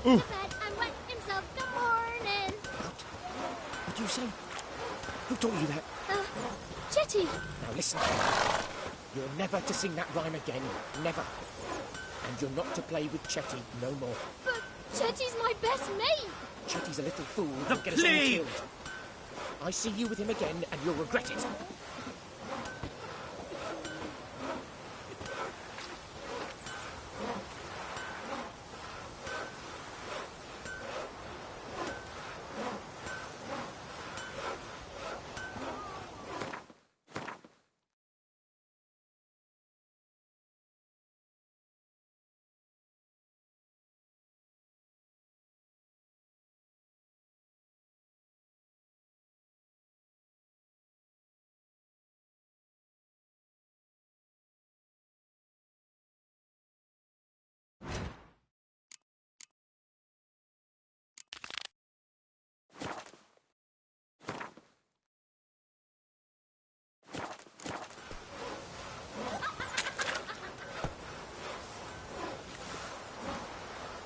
to bed and wet himself good morning. What do you say? Who taught you that? Chetty. Now listen. You're never to sing that rhyme again. Never. And you're not to play with Chetty no more. But Chetty's my best mate. Chetty's a little fool who'll get us all killed. I see you with him again and you'll regret it.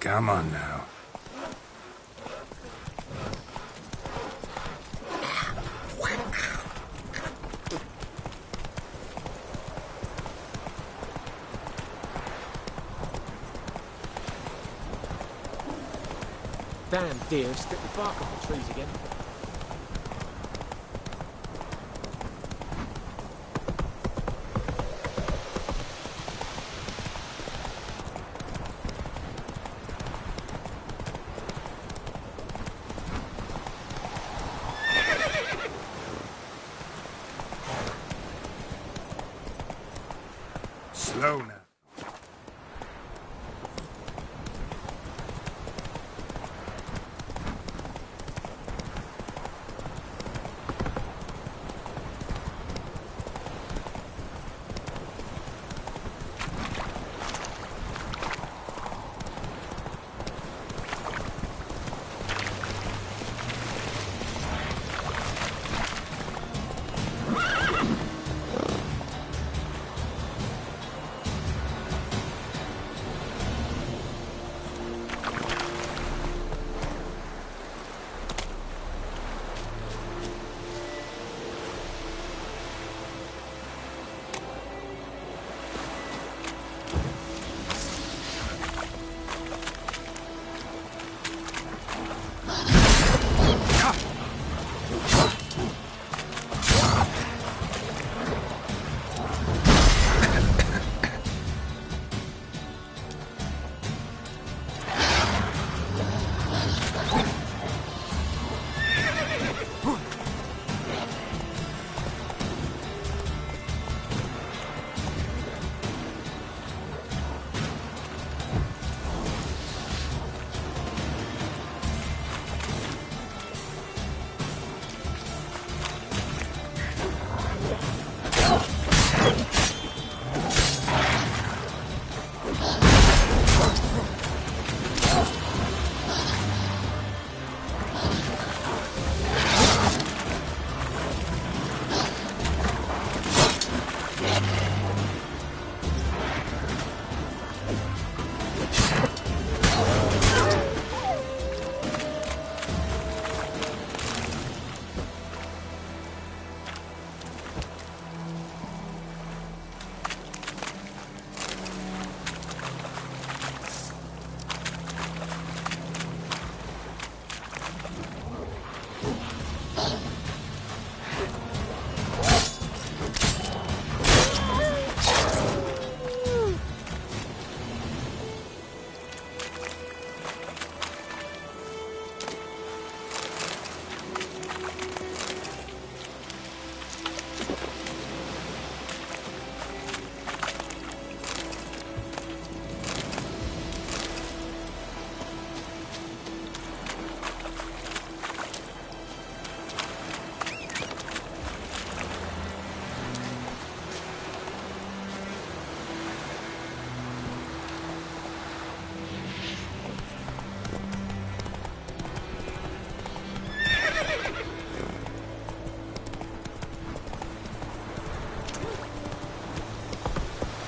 Come on now. Damn deer, stripped the bark off the trees again. Slow now.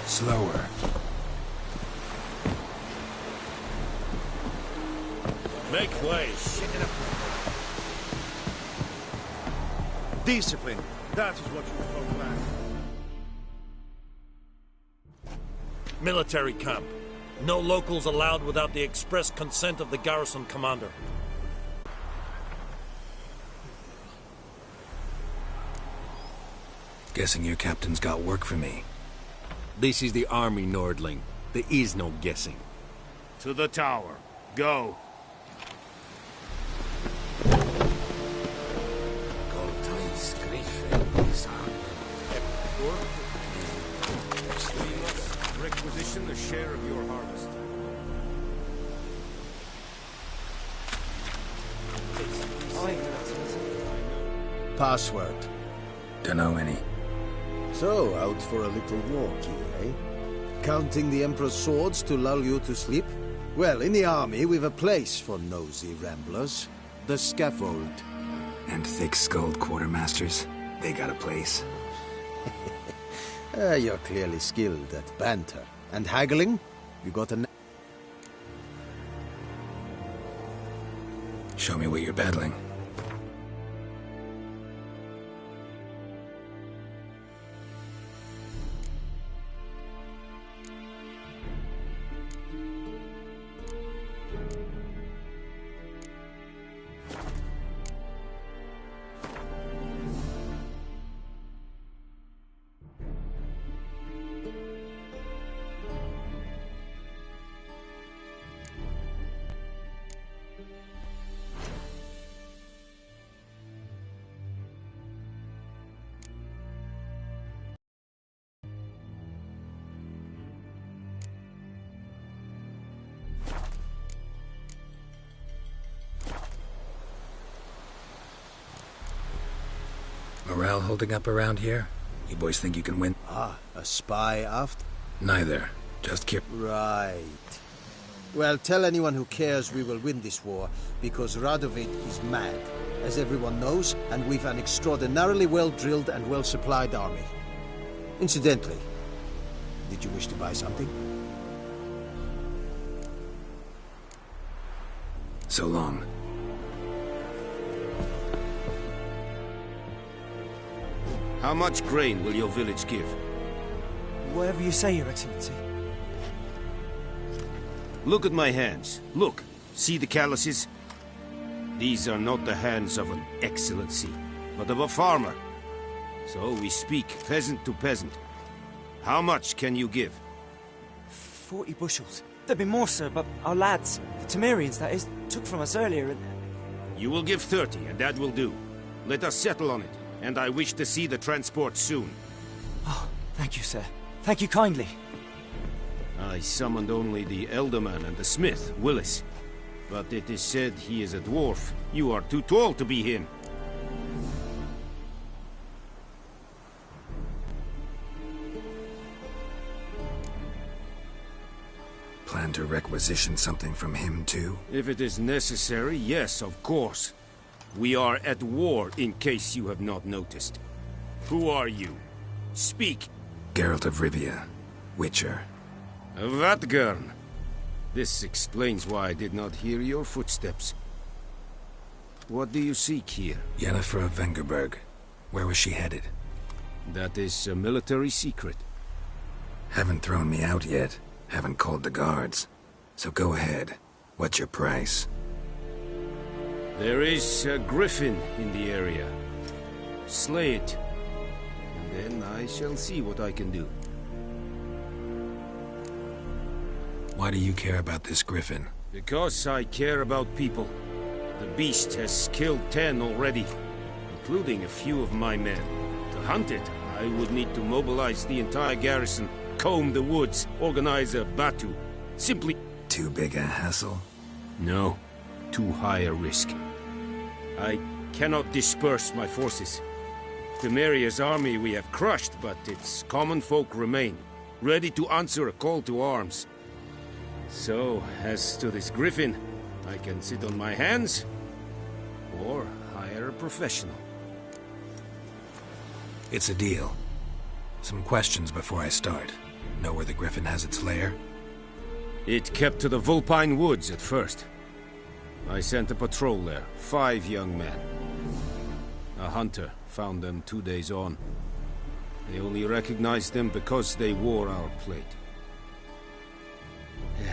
Slower. Make way. Discipline. That is what you spoke last. Military camp. No locals allowed without the express consent of the garrison commander. Guessing your captain's got work for me. This is the army, Nordling. There is no guessing. To the tower. Go. Requisition a share of your harvest. Password. Dunno any. So, out for a little walkie, eh? Counting the Emperor's swords to lull you to sleep? Well, in the army, we've a place for nosy ramblers. The scaffold. And thick-skulled quartermasters. They got a place. You're clearly skilled at banter. And haggling? You got a... Show me what you're battling. Morale holding up around here? You boys think you can win? Ah, a spy aft? Neither. Just keep... Right. Well, tell anyone who cares we will win this war, because Radovid is mad, as everyone knows, and we've an extraordinarily well-drilled and well-supplied army. Incidentally, did you wish to buy something? So long. How much grain will your village give? Whatever you say, Your Excellency. Look at my hands. Look. See the calluses? These are not the hands of an excellency, but of a farmer. So we speak peasant to peasant. How much can you give? 40 bushels. There'd be more, sir, but our lads, the Temerians, that is, took from us earlier and... You will give 30, and that will do. Let us settle on it, and I wish to see the transport soon. Oh, thank you, sir. Thank you kindly. I summoned only the Elderman and the smith, Willis. But it is said he is a dwarf. You are too tall to be him. Plan to requisition something from him, too? If it is necessary, yes, of course. We are at war, in case you have not noticed. Who are you? Speak! Geralt of Rivia, Witcher. Vatgern. This explains why I did not hear your footsteps. What do you seek here? Yennefer of Vengerberg. Where was she headed? That is a military secret. Haven't thrown me out yet. Haven't called the guards. So go ahead. What's your price? There is a griffin in the area. Slay it. And then I shall see what I can do. Why do you care about this griffin? Because I care about people. The beast has killed 10 already, including a few of my men. To hunt it, I would need to mobilize the entire garrison, comb the woods, organize a batu. Simply... Too big a hassle? No, too high a risk. I cannot disperse my forces. Temeria's army we have crushed, but its common folk remain, ready to answer a call to arms. So, as to this griffin, I can sit on my hands, or hire a professional. It's a deal. Some questions before I start. Know where the griffin has its lair? It kept to the Vulpine Woods at first. I sent a patrol there. 5 young men. A hunter found them 2 days on. They only recognized them because they wore our plate.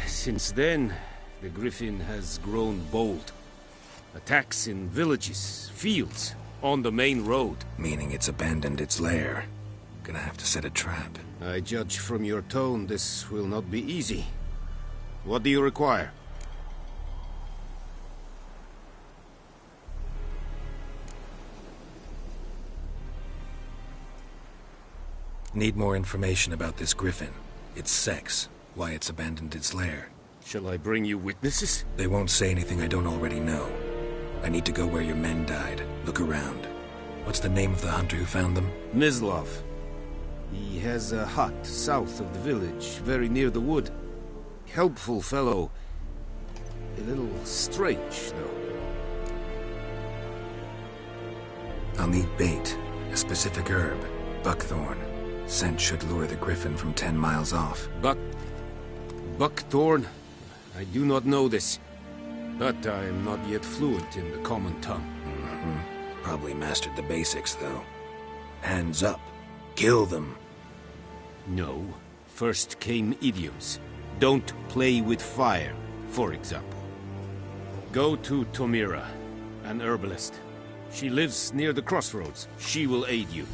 Since then, the Griffin has grown bold. Attacks in villages, fields, on the main road. Meaning it's abandoned its lair. Gonna have to set a trap. I judge from your tone this will not be easy. What do you require? Need more information about this Griffin. Its sex, why it's abandoned its lair. Shall I bring you witnesses? They won't say anything I don't already know. I need to go where your men died. Look around. What's the name of the hunter who found them? Mislav. He has a hut south of the village, very near the wood. Helpful fellow. A little strange, though. I'll need bait. A specific herb. Buckthorn. Scent should lure the Griffin from 10 miles off. Buckthorn? I do not know this. But I am not yet fluent in the common tongue. Probably mastered the basics, though. Hands up. Kill them. No. First came idioms. Don't play with fire, for example. Go to Tomira, an herbalist. She lives near the crossroads. She will aid you.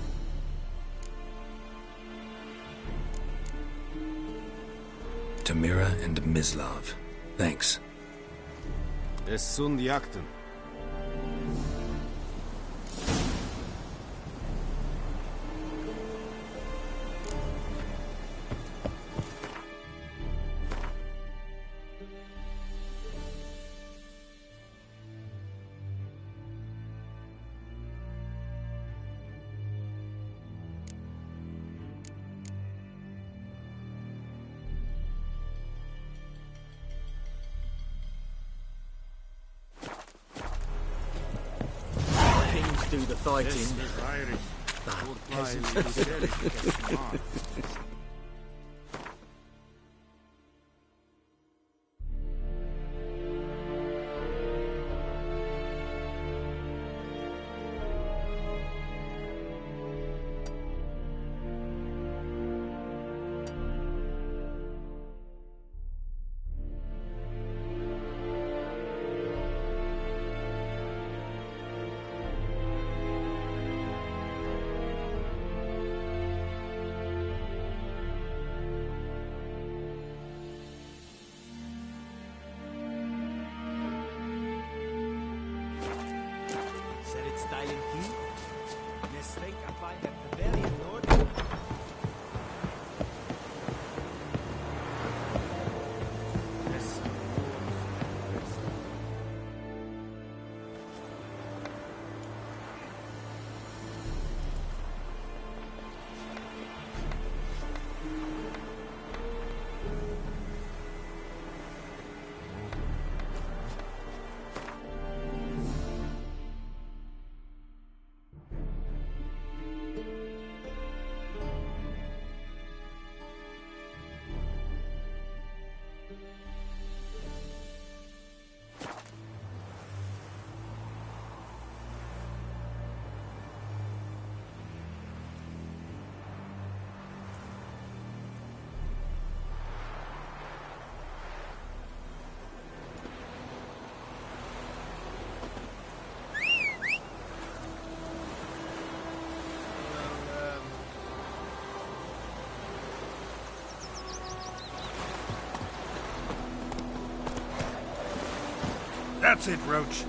Tomira and Mislav. Thanks. Es sunt jakten. Do the fighting. That's it, Roach.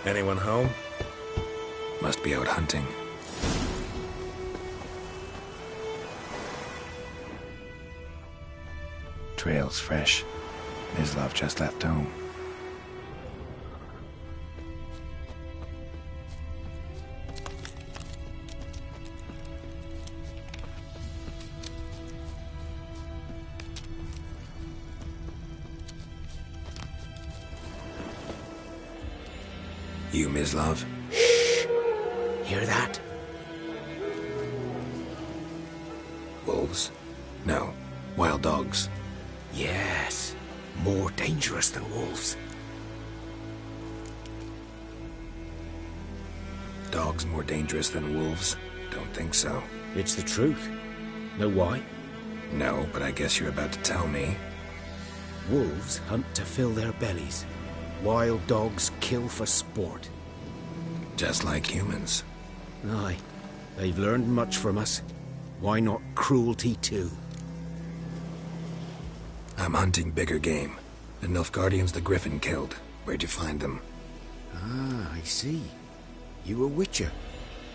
Anyone home? Must be out hunting. Trail's fresh. Mislav just left home. You, Mislav? Hear that? Wolves? No. Wild dogs. Yes. More dangerous than wolves. Dogs more dangerous than wolves? Don't think so. It's the truth. Know why? No, but I guess you're about to tell me. Wolves hunt to fill their bellies. Wild dogs kill for sport. Just like humans. Aye. They've learned much from us. Why not cruelty too? I'm hunting bigger game. The Nilfgaardians the Griffin killed. Where'd you find them? Ah, I see. You a witcher.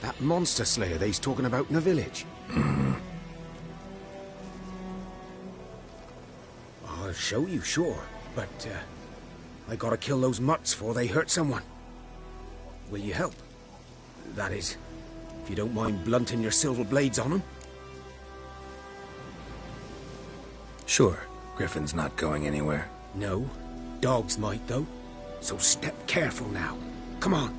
That monster slayer they's talking about in the village. Mm-hmm. I'll show you, sure. But, I gotta kill those mutts before they hurt someone. Will you help? That is, if you don't mind blunting your silver blades on them. Sure. Griffin's not going anywhere. No. Dogs might, though. So step careful now. Come on.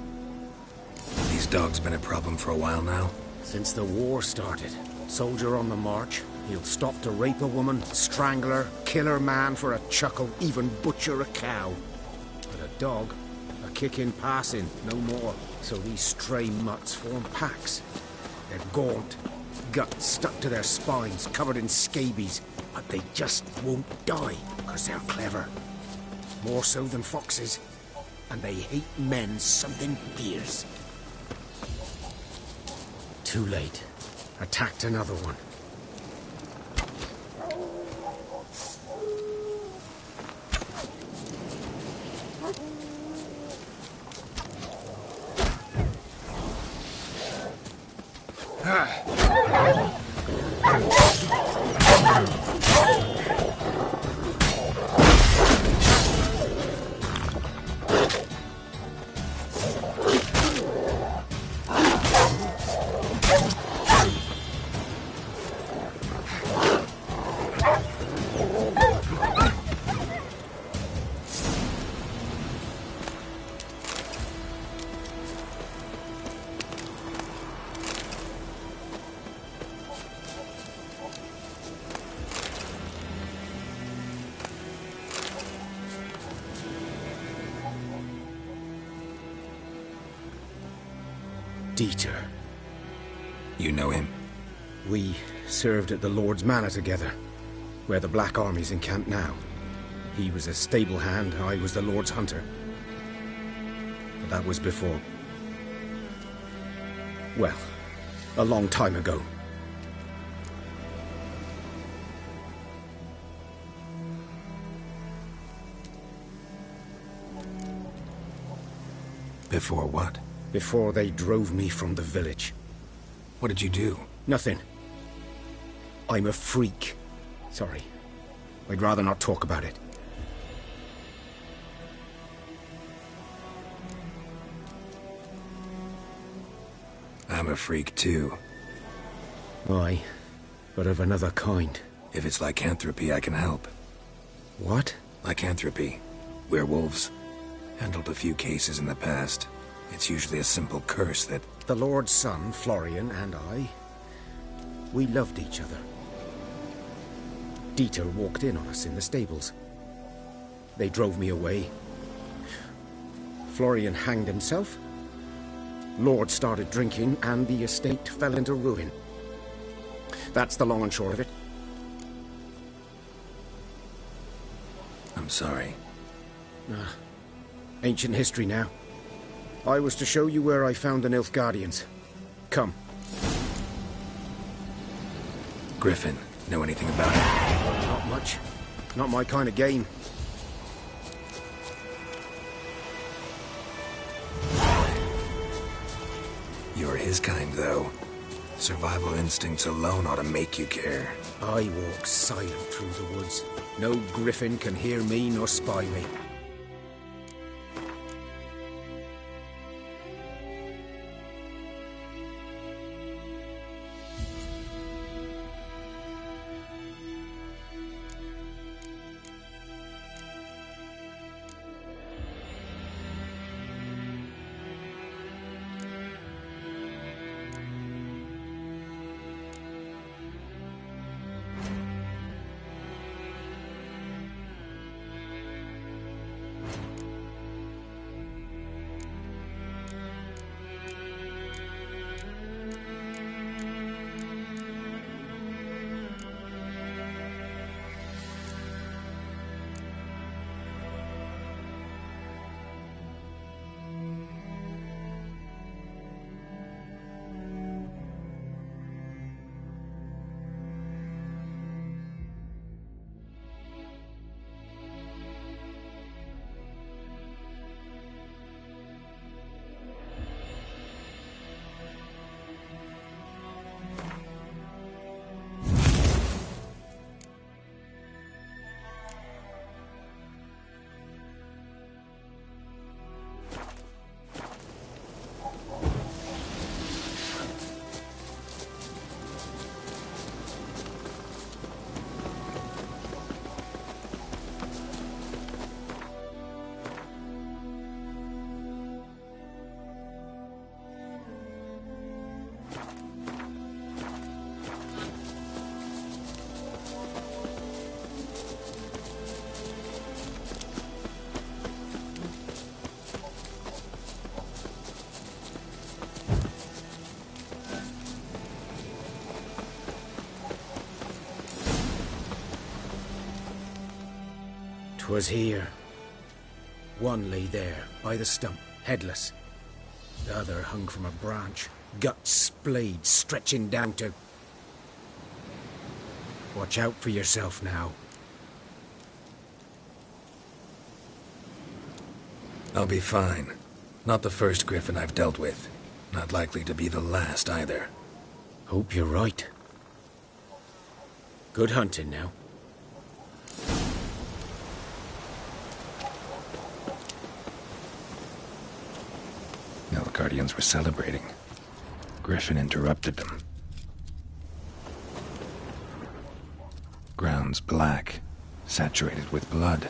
These dogs been a problem for a while now? Since the war started. Soldier on the march. He'll stop to rape a woman, strangle her, kill her man for a chuckle, even butcher a cow. But a dog, a kick in passing, no more. So these stray mutts form packs. They're gaunt, guts stuck to their spines, covered in scabies. But they just won't die, because they're clever. More so than foxes. And they hate men something fierce. Too late. Attacked another one. Dieter. You know him? We served at the Lord's Manor together, where the Black Army's encamped now. He was a stable hand, I was the Lord's hunter. But that was before... well, a long time ago. Before what? Before they drove me from the village. What did you do? Nothing. I'm a freak. Sorry. I'd rather not talk about it. I'm a freak too. Aye, but of another kind. If it's lycanthropy, I can help. What? Lycanthropy. Werewolves. Handled a few cases in the past. It's usually a simple curse that... The Lord's son, Florian, and I... we loved each other. Dieter walked in on us in the stables. They drove me away. Florian hanged himself. Lord started drinking, and the estate fell into ruin. That's the long and short of it. I'm sorry. Ancient history now. I was to show you where I found the Nilfgaardians. Come. Griffin, know anything about it? Not much. Not my kind of game. You're his kind, though. Survival instincts alone ought to make you care. I walk silent through the woods. No griffin can hear me nor spy me. Was here. One lay there, by the stump, headless. The other hung from a branch, guts splayed, stretching down to... Watch out for yourself now. I'll be fine. Not the first griffin I've dealt with. Not likely to be the last either. Hope you're right. Good hunting now. Guardians were celebrating. Griffin interrupted them. Ground's black, saturated with blood.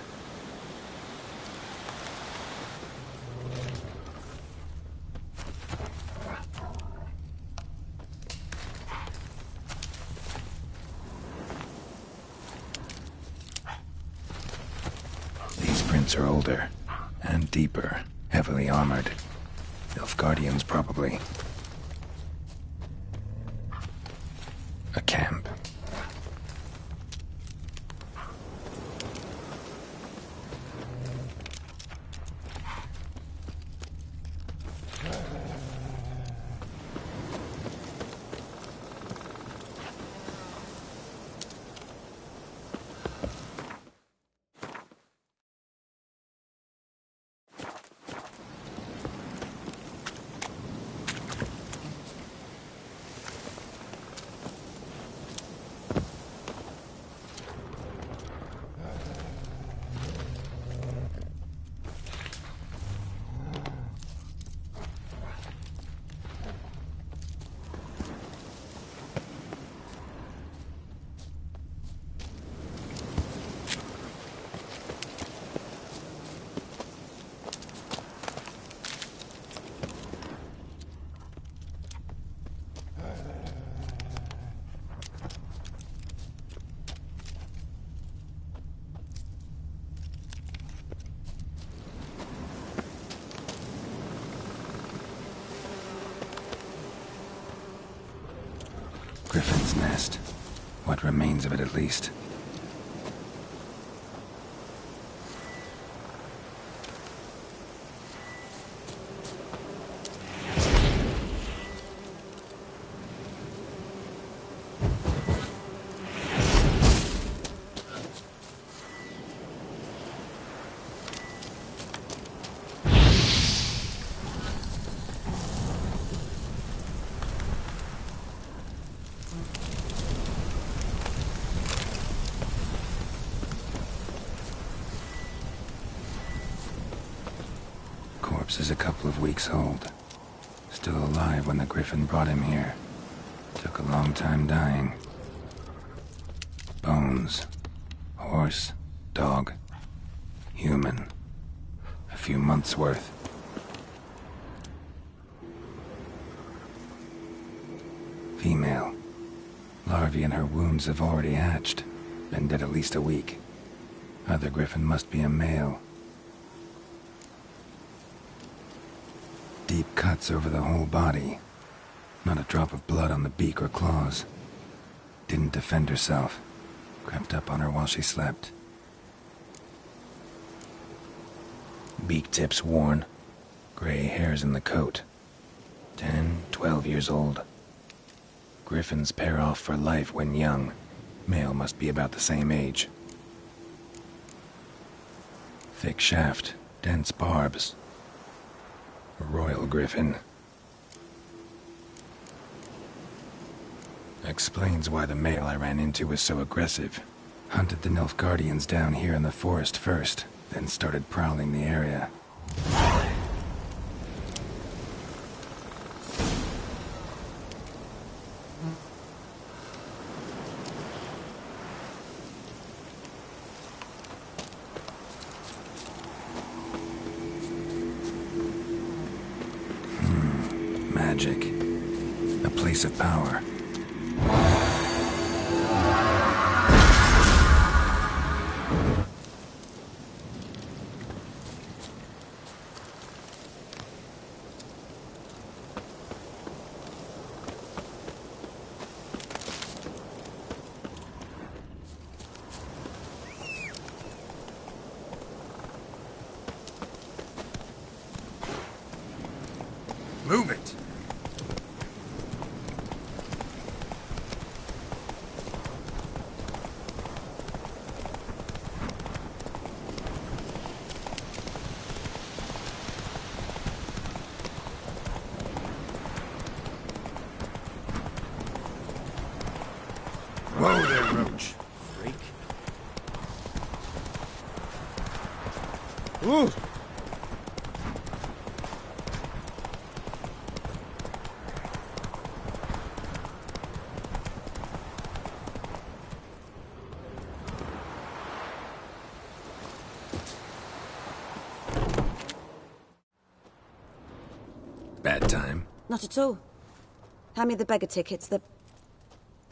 These prints are older and deeper, heavily armored. Elf Guardians, probably. A camp. Griffin's nest. What remains of it, at least. corpse is a couple of weeks old. Still alive when the Griffin brought him here. Took a long time dying. Bones. Horse. Dog. Human. A few months' worth. Female. Larvae in her wounds have already hatched. Been dead at least a week. Other Griffin must be a male. Deep cuts over the whole body. Not a drop of blood on the beak or claws. Didn't defend herself. Crept up on her while she slept. Beak tips worn. Gray hairs in the coat. 10, 12 years old. Griffins pair off for life when young. Male must be about the same age. Thick shaft, dense barbs. A royal griffin. Explains why the male I ran into was so aggressive. Hunted the Nilfgaardians down here in the forest first, then started prowling the area. Magic. A place of power. Move it. Whoa there, Roach. Freak. Ooh! Bad time? Not at all. Hand me the beggar tickets, the...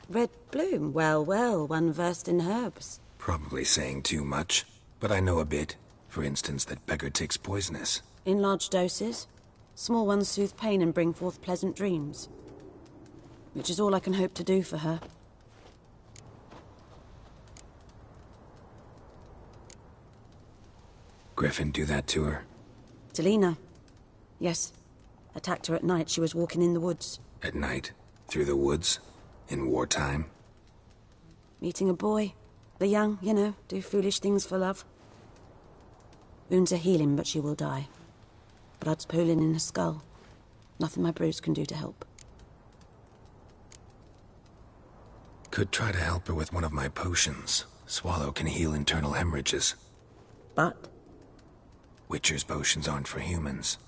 Red bloom. Well, well, one versed in herbs. Probably saying too much, but I know a bit. For instance, that beggar tick's poisonous. In large doses. Small ones soothe pain and bring forth pleasant dreams. Which is all I can hope to do for her. Griffin do that to her? Delina. Yes. Attacked her at night. She was walking in the woods. At night? Through the woods? In wartime? Meeting a boy. The young, you know, do foolish things for love. Wounds are healing, but she will die. Blood's pooling in her skull. Nothing my brews can do to help. Could try to help her with one of my potions. Swallow can heal internal hemorrhages. But? Witcher's potions aren't for humans.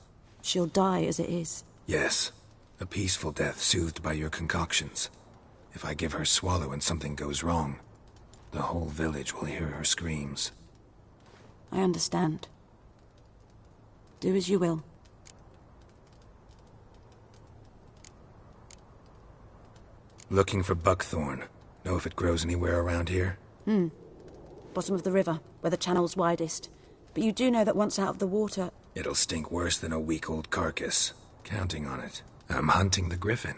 She'll die as it is. Yes. A peaceful death soothed by your concoctions. If I give her Swallow and something goes wrong, the whole village will hear her screams. I understand. Do as you will. Looking for buckthorn. Know if it grows anywhere around here? Bottom of the river, where the channel's widest. But you do know that once out of the water... It'll stink worse than a week-old carcass. Counting on it. I'm hunting the griffin.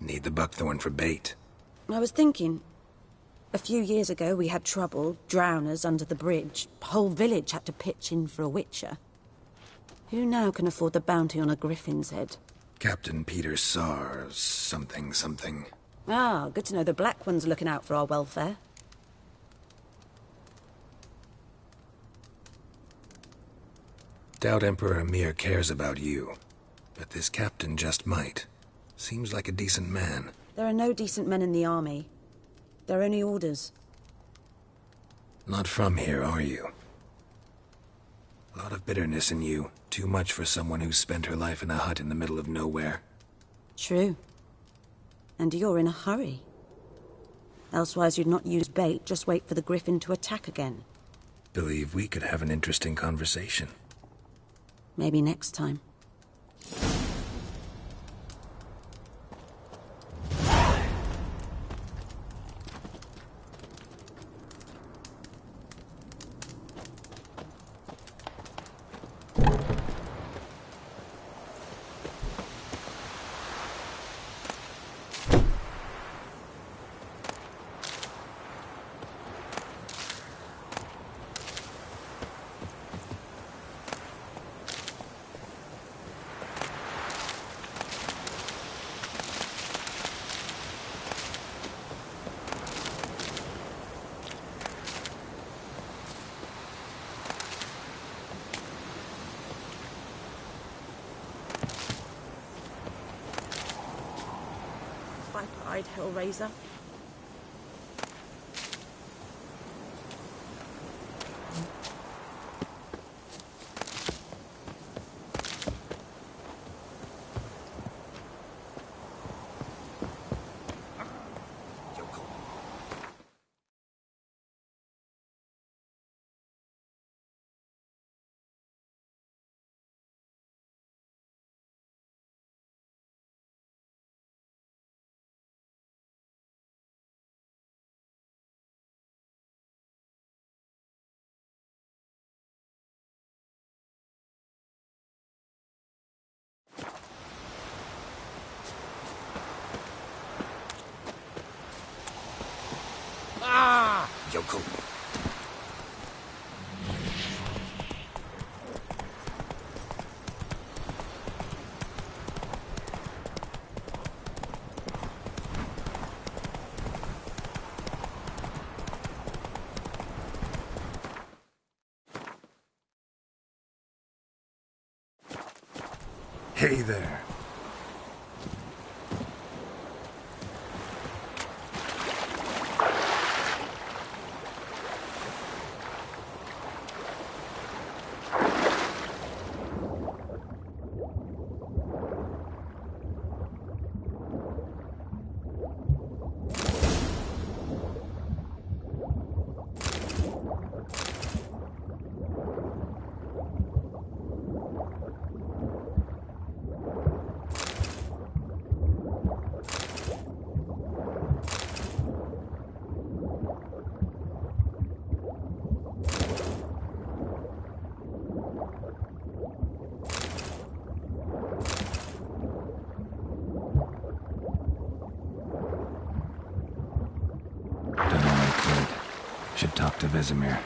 Need the buckthorn for bait. I was thinking... A few years ago we had trouble, drowners under the bridge. Whole village had to pitch in for a witcher. Who now can afford the bounty on a griffin's head? Captain Peter Sars... something. Ah, good to know the Black One's looking out for our welfare. Doubt Emperor Emir cares about you. But this captain just might. Seems like a decent man. There are no decent men in the army. They're only orders. Not from here, are you? A lot of bitterness in you. Too much for someone who spent her life in a hut in the middle of nowhere. True. And you're in a hurry. Elsewise you'd not use bait, just wait for the griffin to attack again. Believe we could have an interesting conversation. Maybe next time. Viper-eyed Hellraiser. Yoko. Hey there. Should talk to Vesemir.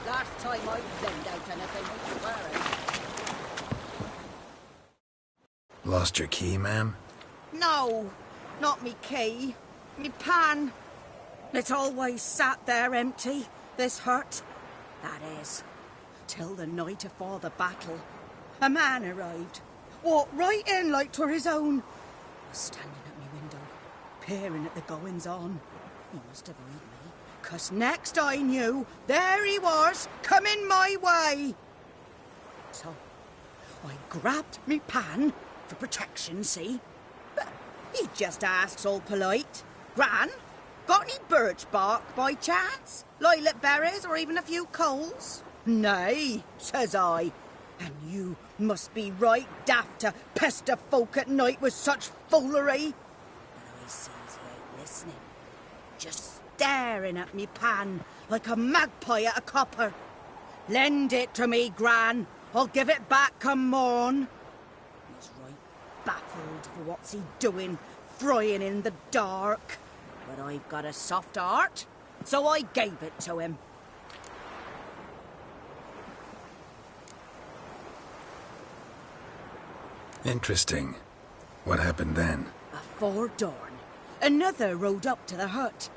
Last time I blamed out anything, we were wearing. Lost your key, ma'am? No, not me key. Me pan. It's always sat there empty, this hut. That is, till the night afore the battle. A man arrived, walked right in like 'twere his own. Was standing at me window, peering at the goings-on. He must have heard me, 'cause next I knew, there he was, coming my way. So, I grabbed me pan, for protection, see? But he just asks all polite, Gran, got any birch bark by chance? Lilac berries or even a few coals? Nay, says I. And you must be right daft to pester folk at night with such foolery. But I sees he ain't listening. Just staring at me pan like a magpie at a copper. Lend it to me, Gran. I'll give it back come morn. He's right baffled for what's he doing, frying in the dark. But I've got a soft heart, so I gave it to him. Interesting. What happened then? Afore dawn, another rode up to the hut.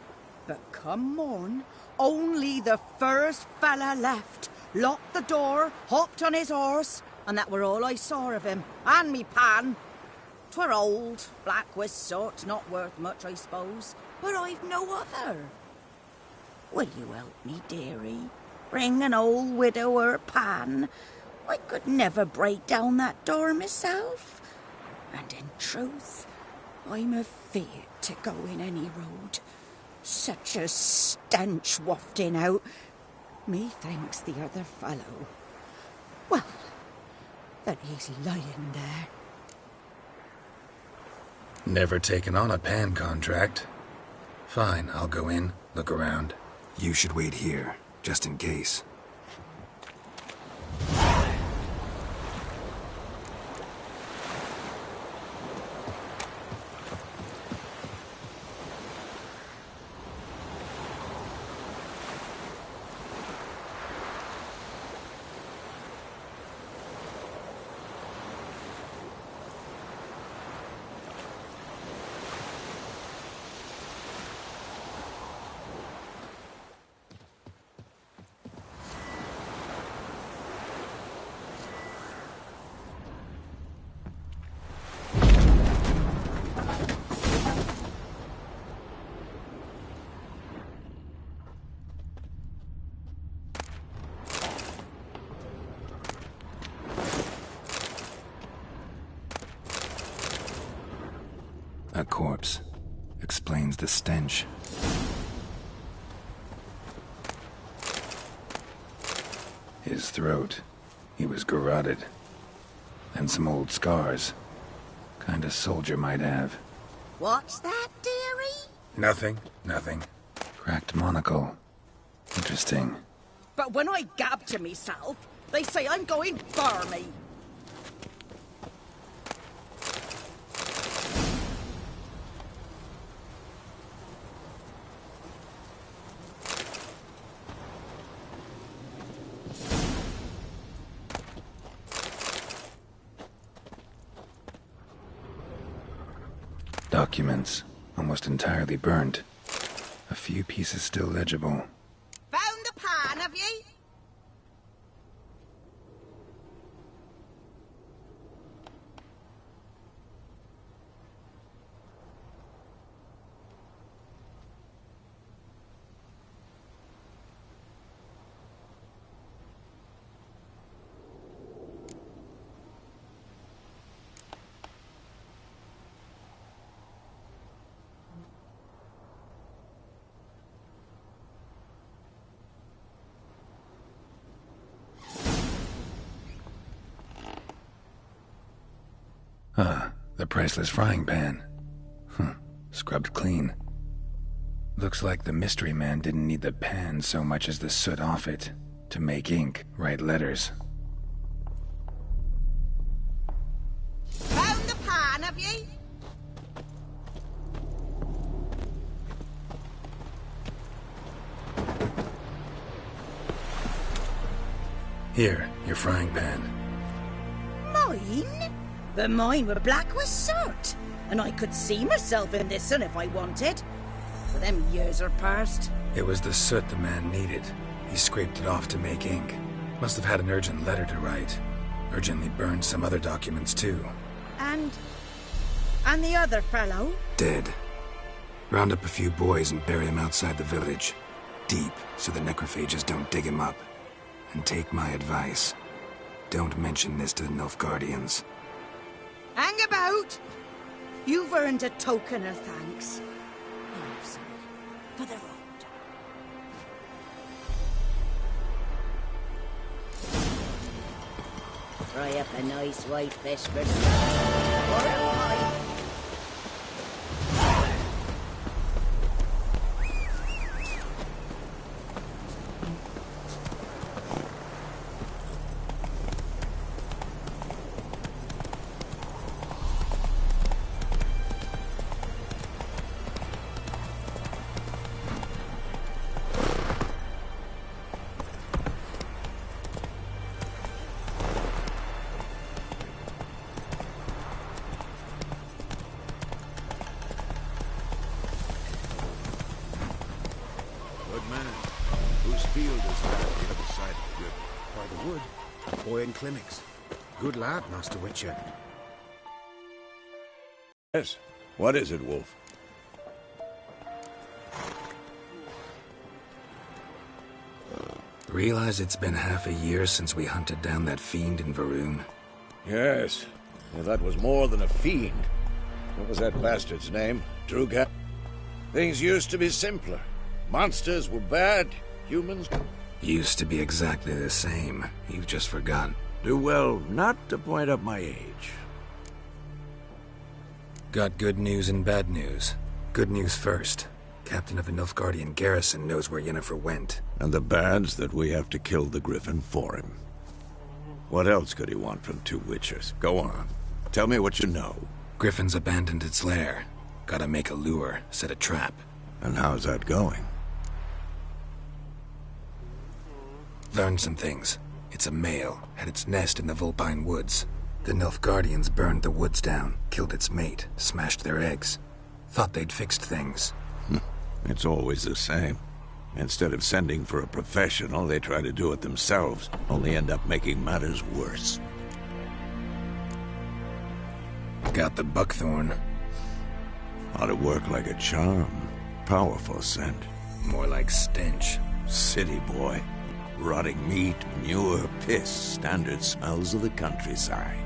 But come morn, only the first fella left, locked the door, hopped on his horse, and that were all I saw of him, and me pan. 'Twere old, black with soot, not worth much, I suppose, but I've no other. Will you help me, dearie? Bring an old widower pan. I could never break down that door myself. And in truth, I'm afeard to go in any road. Such a stench wafting out. Methinks the other fellow. Well, that he's lying there. Never taken on a pan contract. Fine, I'll go in, look around. You should wait here, just in case. A corpse. Explains the stench. His throat. He was garroted. And some old scars. Kind of soldier might have. What's that, dearie? Nothing. Cracked monocle. Interesting. But when I gab to myself, they say I'm going barmy. Documents. Almost entirely burned. A few pieces still legible. Found the pan, have ye? Ah, the priceless frying pan. Scrubbed clean. Looks like the mystery man didn't need the pan so much as the soot off it to make ink, write letters. Found the pan, have ye? Here, your frying pan. Mine? But mine were black with soot, and I could see myself in this one if I wanted. But them years are past. It was the soot the man needed. He scraped it off to make ink. Must have had an urgent letter to write. Urgently burned some other documents too. And the other fellow? Dead. Round up a few boys and bury him outside the village. Deep, so the necrophages don't dig him up. And take my advice. Don't mention this to the Nilfgaardians. Hang about! You've earned a token of thanks. Here, son, for the road. Fry up a nice white fish for supper. Or a pie. field is down the other side of the river. By the wood. Boy in clinics. Good lad, Master Witcher. Yes. What is it, Wolf? Realize it's been half a year since we hunted down that fiend in Varun? Yes. Well, that was more than a fiend. What was that bastard's name? Druga? Things used to be simpler. Monsters were bad. Humans... Used to be exactly the same. You've just forgotten. Do well not to point up my age. Got good news and bad news. Good news first. Captain of the Nilfgaardian garrison knows where Yennefer went. And the bad's that we have to kill the Griffin for him. What else could he want from two Witchers? Go on. Tell me what you know. Griffin's abandoned its lair. Gotta make a lure, set a trap. And how's that going? Learned some things. It's a male, had its nest in the Vulpine Woods. The Nilfgaardians burned the woods down, killed its mate, smashed their eggs. Thought they'd fixed things. It's always the same. Instead of sending for a professional, they try to do it themselves, only end up making matters worse. Got the buckthorn. Ought to work like a charm. Powerful scent. More like stench. City boy. Rotting meat, manure, piss, standard smells of the countryside.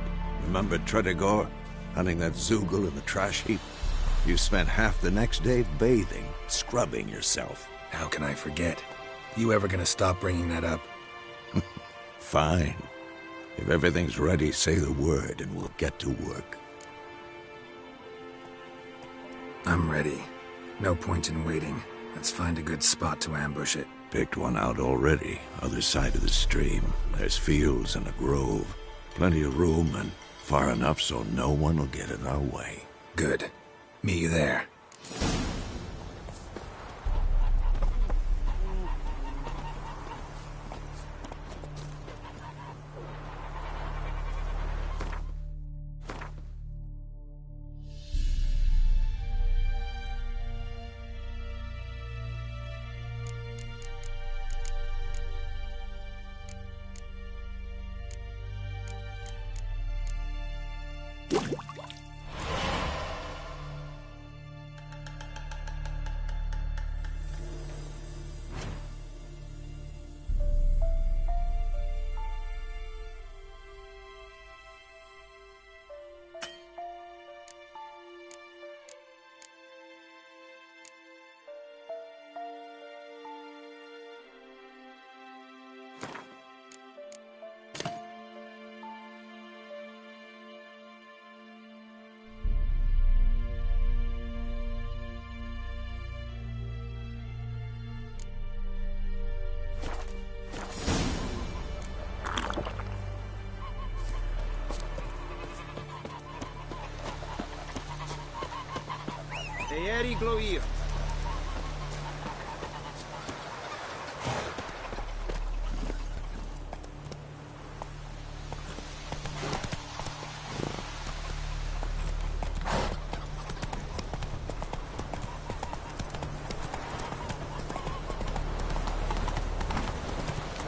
Remember Tredegor? Hunting that Zoogle in the trash heap? You spent half the next day bathing, scrubbing yourself. How can I forget? You ever gonna stop bringing that up? Fine. If everything's ready, say the word and we'll get to work. I'm ready. No point in waiting. Let's find a good spot to ambush it. Picked one out already. Other side of the stream. There's fields and a grove. Plenty of room and far enough so no one will get in our way. Good. Meet you there.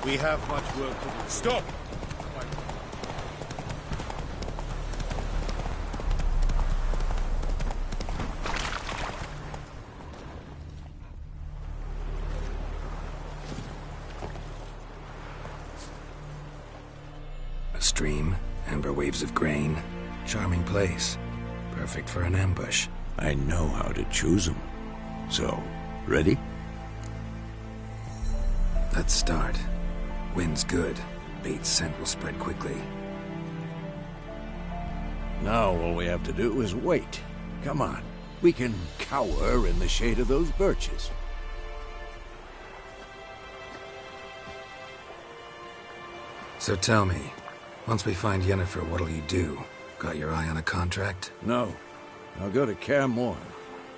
We have much work to do. Stop! A stream, amber waves of grain. Charming place. Perfect for an ambush. I know how to choose them. So, ready? Let's start. Wind's good. Bait's scent will spread quickly. Now all we have to do is wait. Come on. We can cower in the shade of those birches. So tell me, once we find Yennefer, what'll you do? Got your eye on a contract? No. I'll go to Kaer Morhen.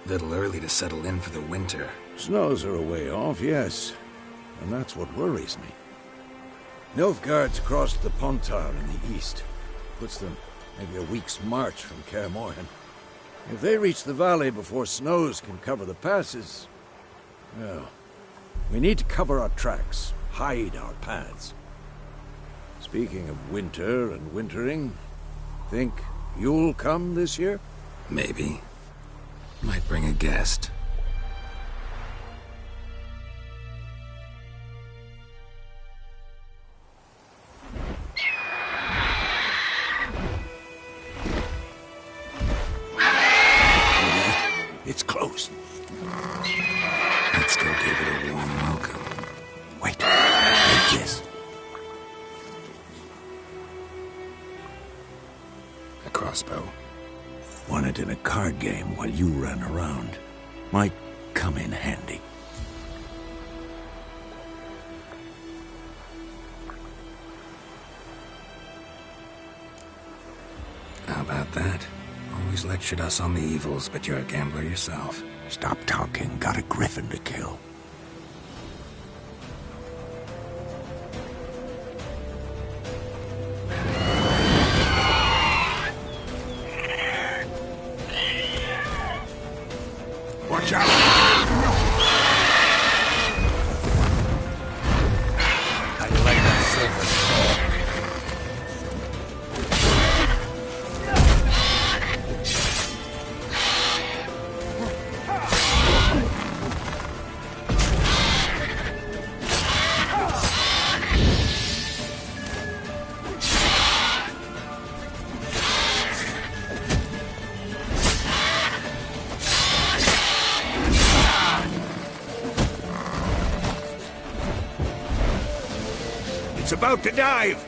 Little early to settle in for the winter. Snows are a way off, yes. And that's what worries me. Nilfgaard's crossed the Pontar in the east. Puts them maybe a week's march from Kaer Morhen. If they reach the valley before snows can cover the passes, well, We need to cover our tracks, hide our paths. Speaking of winter and wintering, think you'll come this year? Maybe. Might bring a guest. It's close. Let's go give it a warm welcome. Wait. Take this. A crossbow. Won it in a card game while you ran around. Might come in handy. How about that? Always lectured us on the evils, but you're a gambler yourself. Stop talking. Got a griffin to kill. Watch out! I like that silver skull. It's about to dive!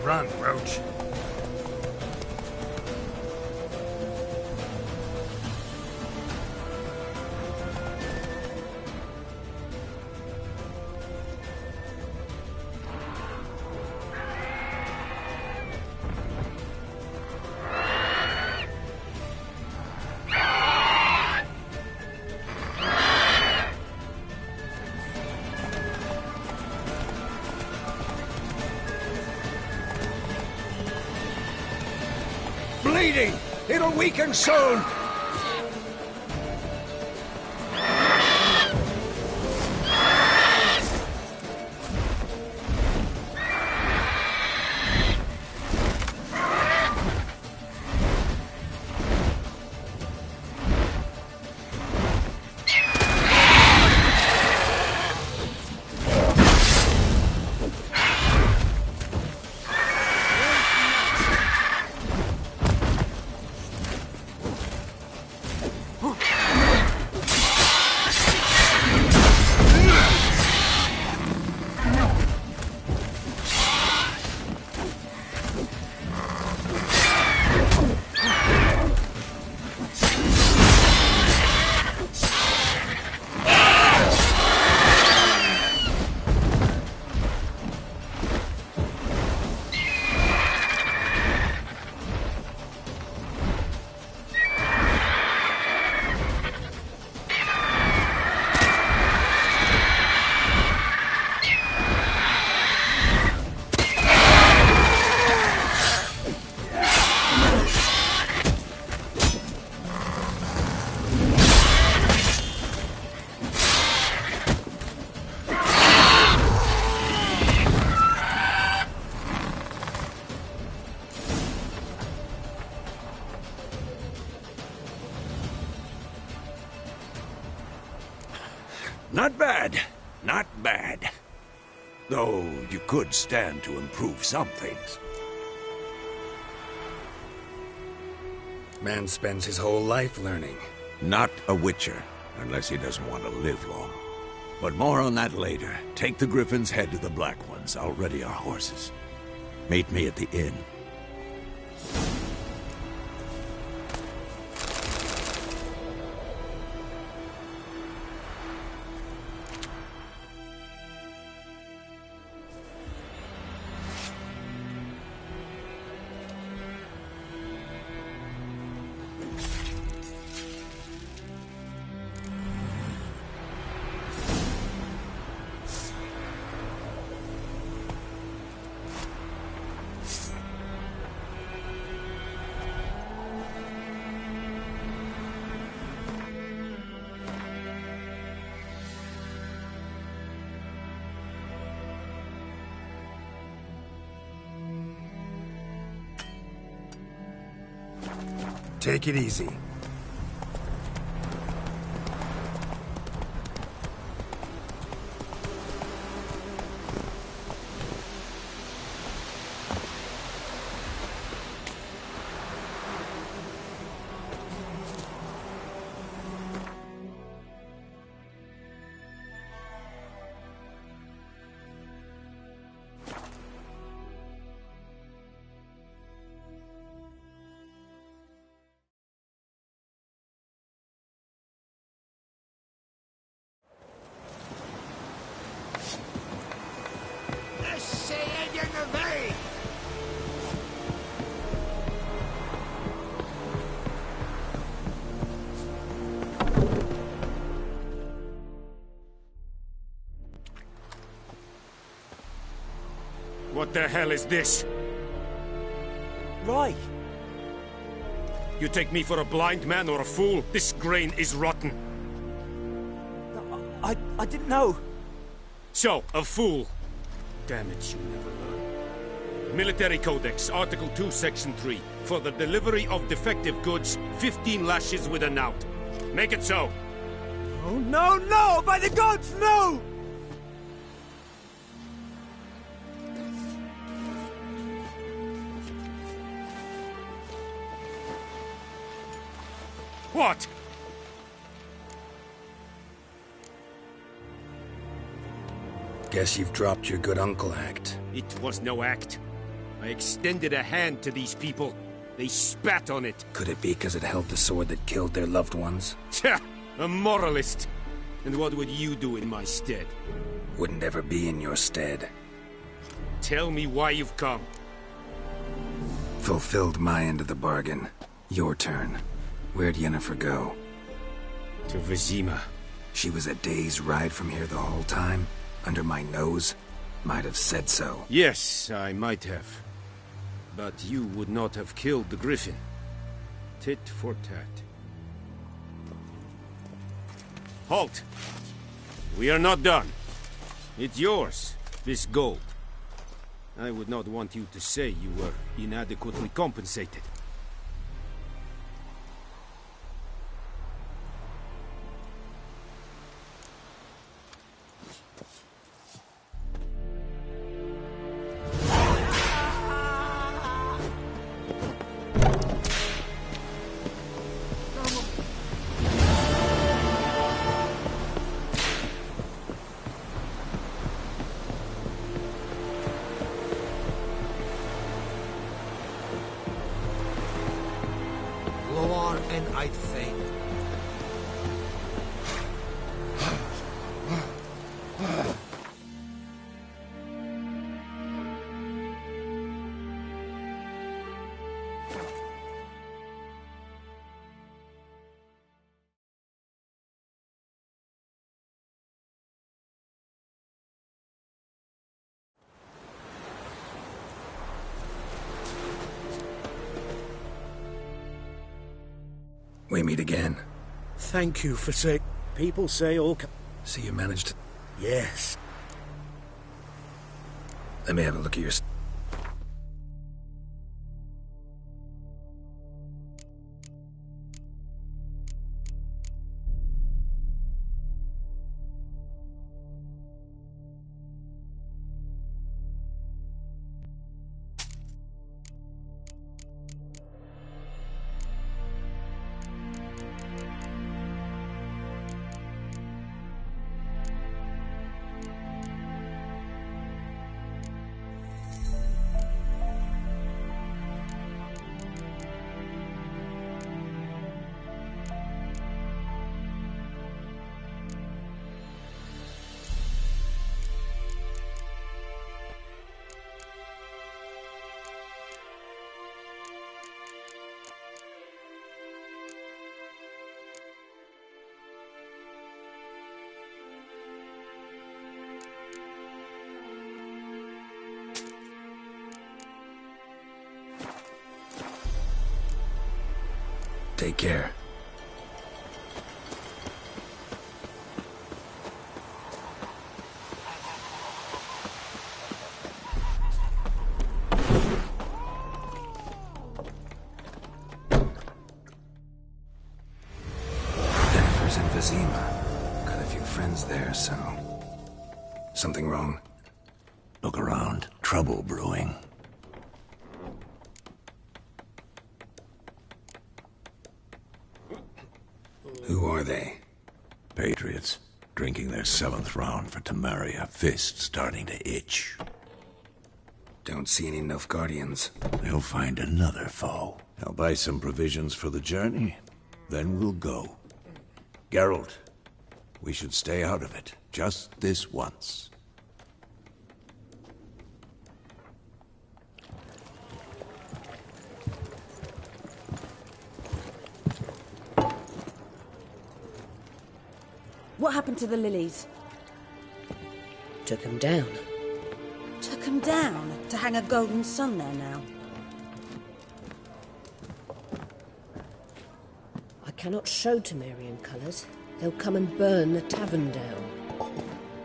Run, Roach. Bleeding! It'll weaken soon! Not bad. Not bad. Though you could stand to improve some things. Man spends his whole life learning. Not a witcher, unless he doesn't want to live long. But more on that later. Take the Griffin's head to the Black Ones. I'll ready our horses. Meet me at the inn. Take it easy. What the hell is this? Rye! You take me for a blind man or a fool? This grain is rotten. I didn't know. So, a fool. Damn it, you never learn. Military Codex, Article 2, Section 3. For the delivery of defective goods, 15 lashes with a knout. Make it so. Oh, no, no! By the gods, no! What? Guess you've dropped your good uncle act. It was no act. I extended a hand to these people. They spat on it. Could it be because it held the sword that killed their loved ones? Tja, a moralist. And what would you do in my stead? Wouldn't ever be in your stead. Tell me why you've come. Fulfilled my end of the bargain. Your turn. Where'd Yennefer go? To Vizima. She was a day's ride from here the whole time? Under my nose? Might have said so. Yes, I might have. But you would not have killed the Griffin. Tit for tat. Halt! We are not done. It's yours, this gold. I would not want you to say you were inadequately compensated. And I'd faint. We meet again. Thank you for saying... People say all... So you managed to... Yes. Let me have a look at your... Take care. Jennifer's in Vizima. Got a few friends there, so... Something wrong? Look around. Trouble brewing. Who are they? Patriots. Drinking their 7th round for Temeria. Fist starting to itch. Don't see any Nilfgaardians. They'll find another foe. I'll buy some provisions for the journey. Then we'll go. Geralt, we should stay out of it. Just this once. What happened to the lilies? Took them down. Took them down? To hang a golden sun there now? I cannot show Temerian colours. They'll come and burn the tavern down.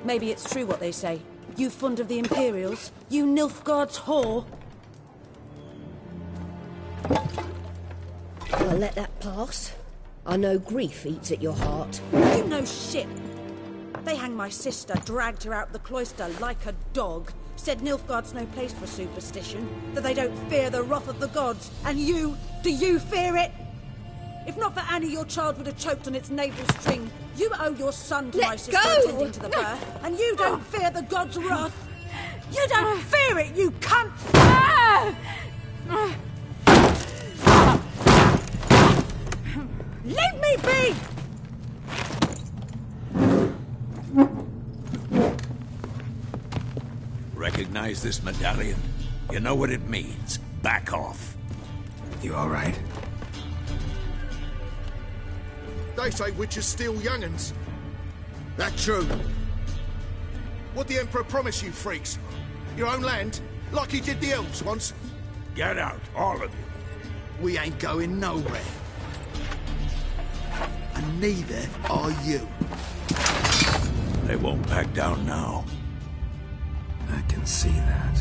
Maybe it's true what they say. You fond of the Imperials? You Nilfgaard's whore? I'll let that pass. I know grief eats at your heart. You know shit. They hanged my sister, dragged her out the cloister like a dog. Said Nilfgaard's no place for superstition, that they don't fear the wrath of the gods. And you, do you fear it? If not for Annie, your child would have choked on its navel string. You owe your son to my sister attending to the birth, and you don't fear the gods' wrath. You don't fear it, you cunt! Leave me be! Recognize this medallion? You know what it means. Back off. You all right? They say witches steal young'uns. That true? What the Emperor promise you, freaks? Your own land? Like he did the elves once? Get out, all of you. We ain't going nowhere. And neither are you. They won't back down now. I can see that.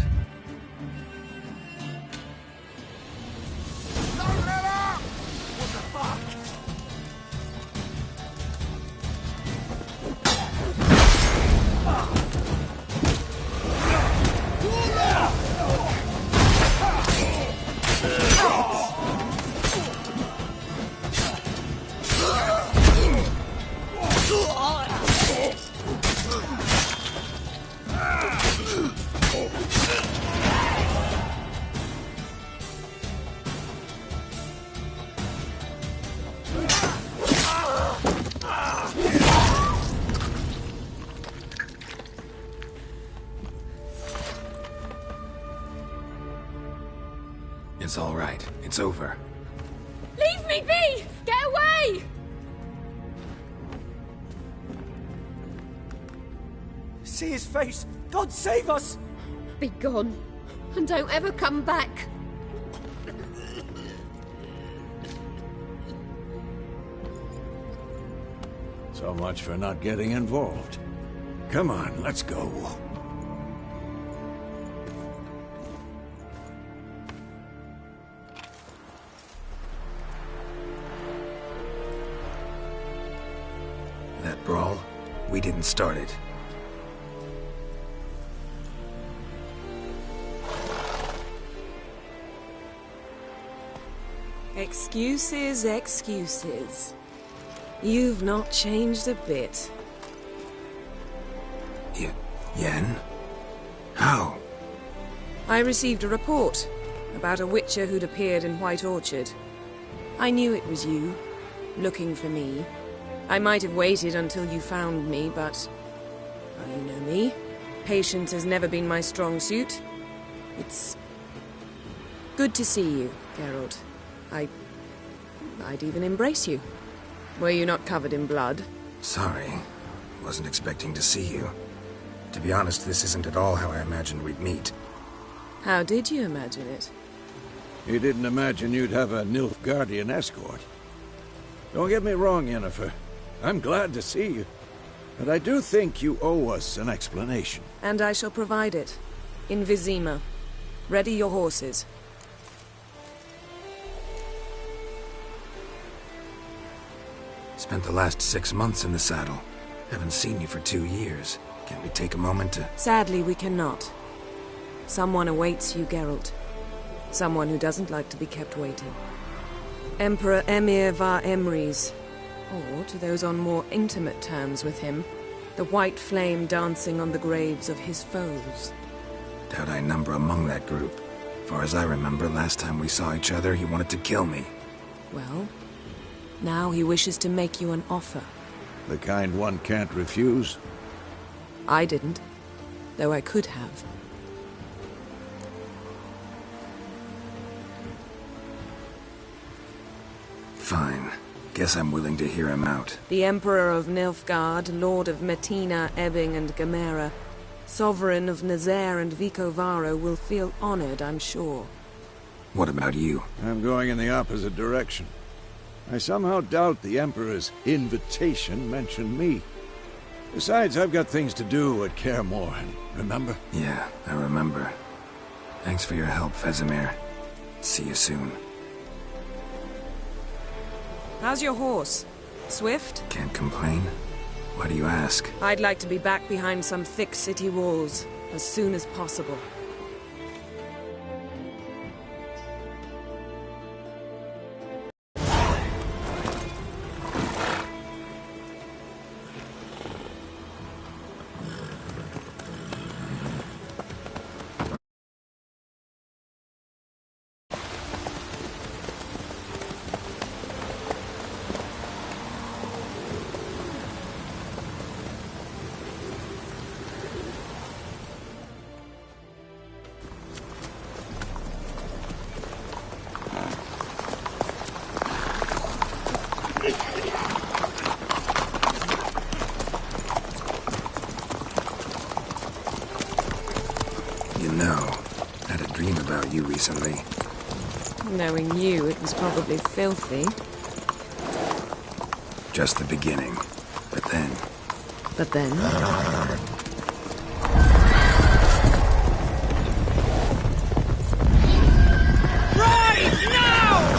What the fuck? It's all right. It's over. Leave me be! Get away! See his face! God save us! Be gone, and don't ever come back. So much for not getting involved. Come on, let's go. That brawl, we didn't start it. Excuses, excuses. You've not changed a bit. Yen? How? I received a report about a witcher who'd appeared in White Orchard. I knew it was you, looking for me. I might have waited until you found me, but... well, you know me. Patience has never been my strong suit. It's... good to see you, Geralt. I'd even embrace you. Were you not covered in blood? Sorry. Wasn't expecting to see you. To be honest, this isn't at all how I imagined we'd meet. How did you imagine it? You didn't imagine you'd have a Nilfgaardian escort? Don't get me wrong, Yennefer. I'm glad to see you. But I do think you owe us an explanation. And I shall provide it. In Vizima. Ready your horses. Spent the last 6 months in the saddle. Haven't seen you for 2 years. Can we take a moment to... Sadly, we cannot. Someone awaits you, Geralt. Someone who doesn't like to be kept waiting. Emperor Emir var Emrys. Or, to those on more intimate terms with him, the white flame dancing on the graves of his foes. Doubt I number among that group. Far as I remember, last time we saw each other, he wanted to kill me. Well, now he wishes to make you an offer. The kind one can't refuse? I didn't, though I could have. Fine. Guess I'm willing to hear him out. The Emperor of Nilfgaard, Lord of Metina, Ebbing and Gamera, Sovereign of Nazaire and Vicovaro will feel honored, I'm sure. What about you? I'm going in the opposite direction. I somehow doubt the Emperor's invitation mentioned me. Besides, I've got things to do at Kaer Morhen, remember? Yeah, I remember. Thanks for your help, Vesemir. See you soon. How's your horse? Swift? Can't complain. Why do you ask? I'd like to be back behind some thick city walls, as soon as possible. Recently. Knowing you, it was probably filthy. Just the beginning. But then... But then? Rise now!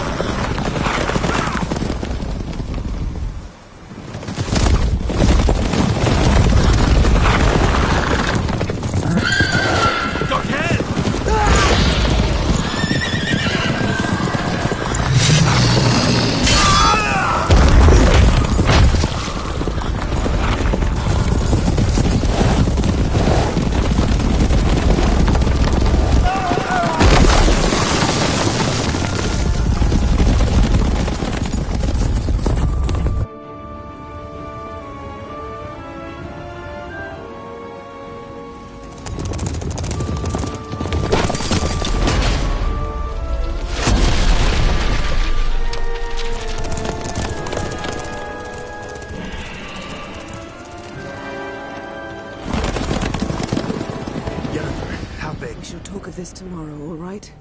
This tomorrow, all right?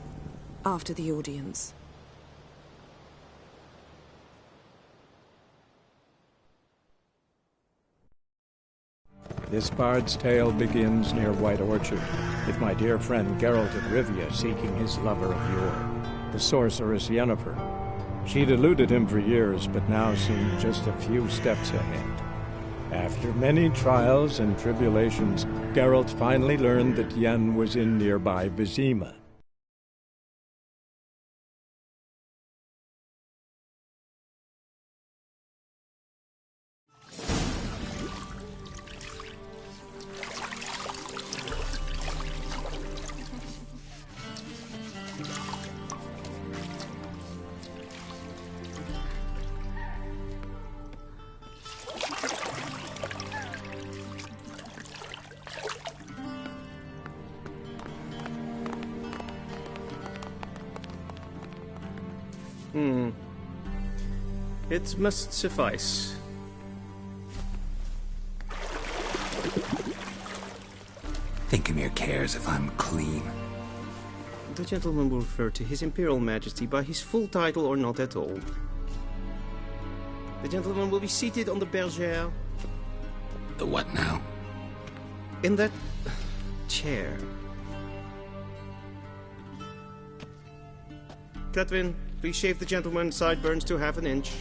After the audience. This bard's tale begins near White Orchard, with my dear friend Geralt of Rivia seeking his lover of yore, the sorceress Yennefer. She'd eluded him for years, but now seemed just a few steps ahead. After many trials and tribulations, Geralt finally learned that Yen was in nearby Vizima. It must suffice. Thinkemere cares if I'm clean. The gentleman will refer to His Imperial Majesty by his full title or not at all. The gentleman will be seated on the bergère. The what now? In that chair. Cletwin, please shave the gentleman's sideburns to 1/2 inch.